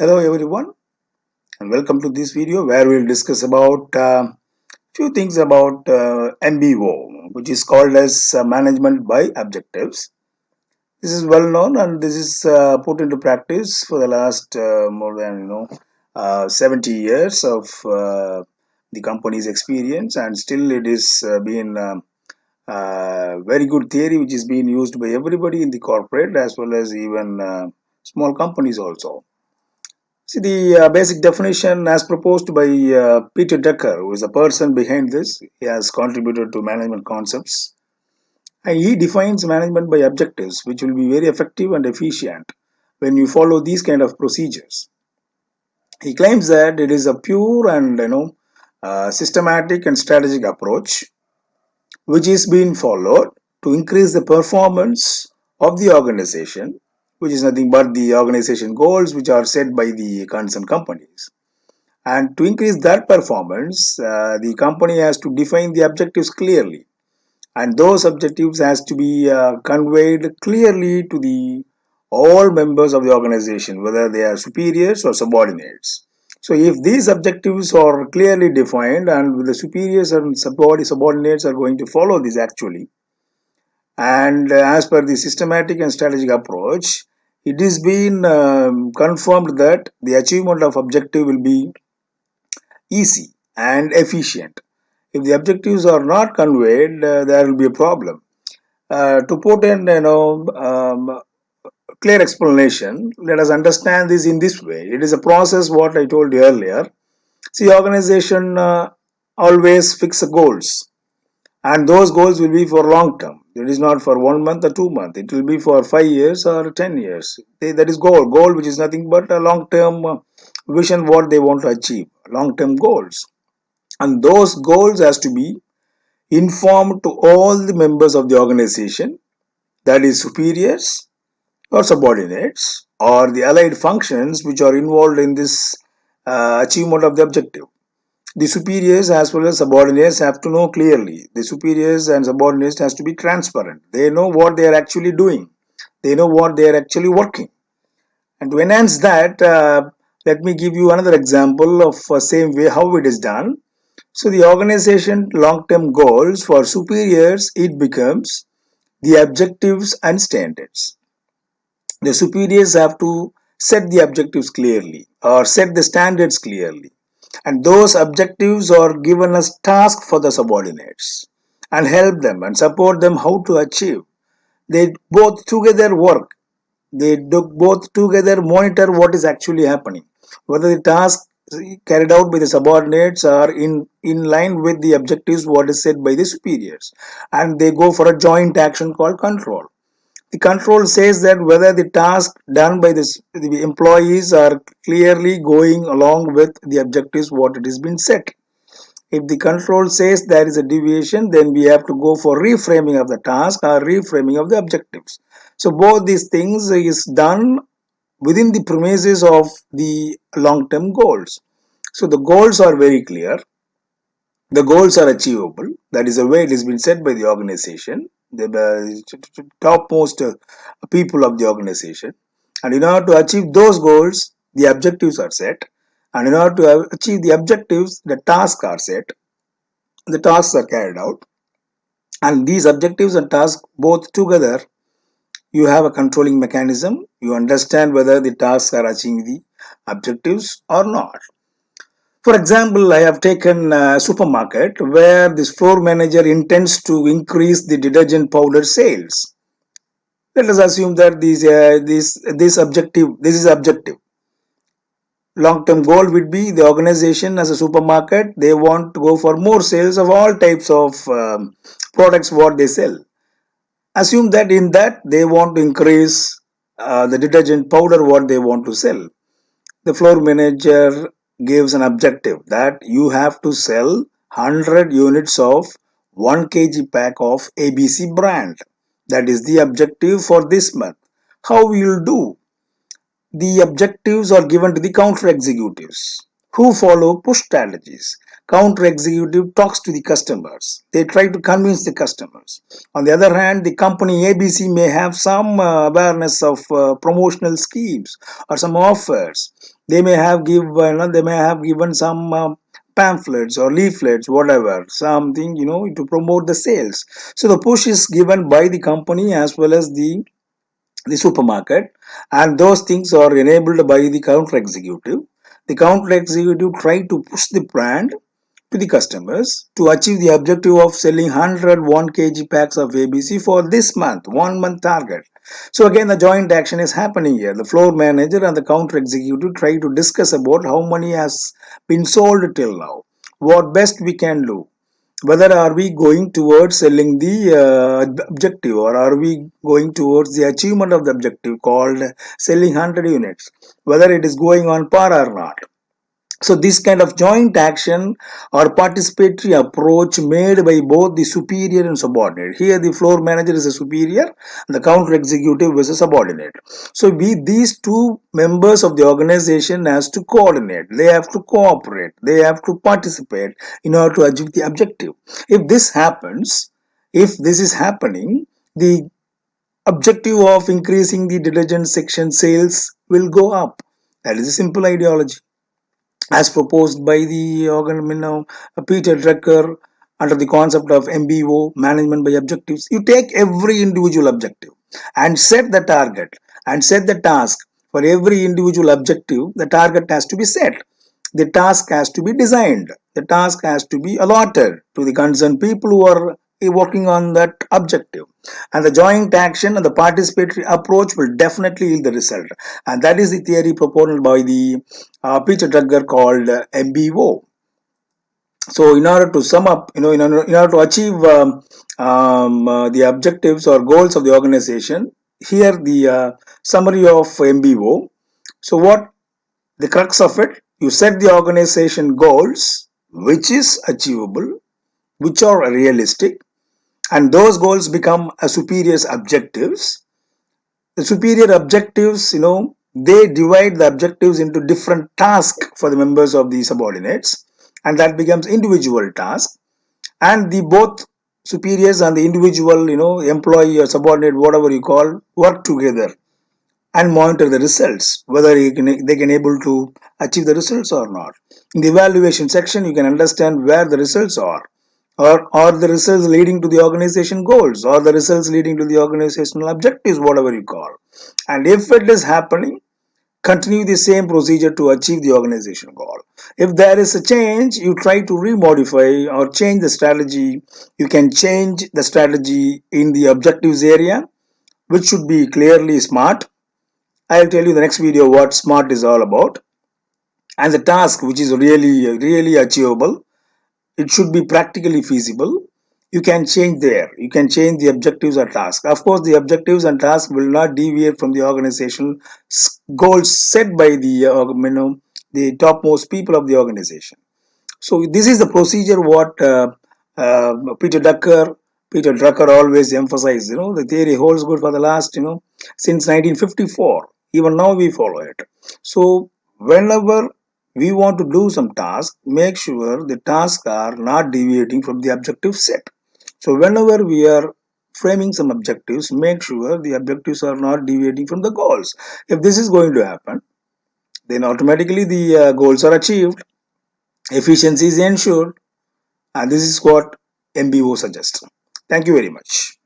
Hello everyone and welcome to this video where we'll discuss about few things about MBO, which is called as management by objectives. This is well known and this is put into practice for the last more than 70 years of the company's experience, and still it is being very good theory which is being used by everybody in the corporate as well as even small companies also. See, the basic definition as proposed by Peter Drucker, who is the person behind this. He has contributed to management concepts. And he defines management by objectives, which will be very effective and efficient when you follow these kind of procedures. He claims that it is a pure and systematic and strategic approach which is being followed to increase the performance of the organization, which is nothing but the organization goals which are set by the concerned companies. And to increase that performance, the company has to define the objectives clearly, and those objectives has to be conveyed clearly to the all members of the organization, whether they are superiors or subordinates. So if these objectives are clearly defined and the superiors and subordinates are going to follow this actually, and as per the systematic and strategic approach, it is been confirmed that the achievement of objective will be easy and efficient. If the objectives are not conveyed, there will be a problem. To put in clear explanation, let us understand this in this way. It is a process what I told you earlier. See, organization always fix goals, and those goals will be for long term. It is not for 1 month or 2 months. It will be for 5 years or 10 years. That is goal which is nothing but a long term vision what they want to achieve, long term goals. And those goals has to be informed to all the members of the organization, that is superiors or subordinates or the allied functions which are involved in this achievement of the objective. The superiors as well as subordinates have to know clearly. The superiors and subordinates has to be transparent. They know what they are actually doing. They know what they are actually working. And to enhance that, let me give you another example of same way how it is done. So the organization long-term goals for superiors, it becomes the objectives and standards. The superiors have to set the objectives clearly or set the standards clearly. And those objectives are given as task for the subordinates and help them and support them how to achieve. They both together work. They both together monitor what is actually happening. Whether the task carried out by the subordinates are in line with the objectives what is set by the superiors. And they go for a joint action called control. The control says that whether the task done by the employees are clearly going along with the objectives what it has been set. If the control says there is a deviation, then we have to go for reframing of the task or reframing of the objectives. So both these things is done within the premises of the long-term goals. So the goals are very clear. The goals are achievable. That is the way it has been set by the organization, the topmost people of the organization. And in order to achieve those goals, the objectives are set. And in order to achieve the objectives, the tasks are set. The tasks are carried out. And these objectives and tasks both together, you have a controlling mechanism. You understand whether the tasks are achieving the objectives or not. For example, I have taken a supermarket where this floor manager intends to increase the detergent powder sales. Let us assume that this is objective. Long-term goal would be the organization as a supermarket. They want to go for more sales of all types of products what they sell. Assume that in that they want to increase the detergent powder what they want to sell. The floor manager gives an objective that you have to sell 100 units of 1 kg pack of ABC brand. That is the objective for this month. How we will do? The objectives are given to the counter executives who follow push strategies. Counter executive talks to the customers. They try to convince the customers. On the other hand, the company ABC may have some awareness of promotional schemes or some offers. They may have they may have given some pamphlets or leaflets, whatever, something, to promote the sales. So the push is given by the company as well as the supermarket, and those things are enabled by the counter executive. The counter executive try to push the brand to the customers to achieve the objective of selling 101 kg packs of ABC for this month, 1 month target. So again, the joint action is happening here. The floor manager and the counter executive try to discuss about how many has been sold till now, what best we can do, whether are we going towards selling the objective, or are we going towards the achievement of the objective called selling 100 units, whether it is going on par or not. So this kind of joint action or participatory approach made by both the superior and subordinate. Here the floor manager is a superior and the counter executive is a subordinate. So these two members of the organization has to coordinate. They have to cooperate. They have to participate in order to achieve the objective. If this happens, if this is happening, the objective of increasing the detergent section sales will go up. That is a simple ideology as proposed by the Peter Drucker under the concept of MBO, management by objectives. You take every individual objective and set the target and set the task. For every individual objective, the target has to be set. The task has to be designed. The task has to be allotted to the concerned people who are working on that objective. And the joint action and the participatory approach will definitely yield the result. And that is the theory propounded by the Peter Drucker called MBO. So in order to sum up, in order to achieve the objectives or goals of the organization, here the summary of MBO. So what the crux of it? You set the organization goals which is achievable, which are realistic, and those goals become a superior's objectives. The superior objectives, they divide the objectives into different tasks for the members of the subordinates, and that becomes individual task. And the both superiors and the individual, employee or subordinate, whatever you call, work together and monitor the results, whether they can able to achieve the results or not. In the evaluation section, you can understand where the results are, or the results leading to the organization goals, or the results leading to the organizational objectives, whatever you call. And if it is happening, continue the same procedure to achieve the organization goal. If there is a change, you try to remodify or change the strategy. You can change the strategy in the objectives area, which should be clearly SMART. I'll tell you in the next video what SMART is all about. And the task which is really achievable, it should be practically feasible. You can change there. You can change the objectives or tasks. Of course, the objectives and tasks will not deviate from the organizational goals set by the topmost people of the organization. So this is the procedure what Peter Drucker always emphasized. The theory holds good for the last since 1954. Even now we follow it. So whenever we want to do some task, make sure the tasks are not deviating from the objective set. So whenever we are framing some objectives, make sure the objectives are not deviating from the goals. If this is going to happen, then automatically the goals are achieved, efficiency is ensured, and this is what MBO suggests. Thank you very much.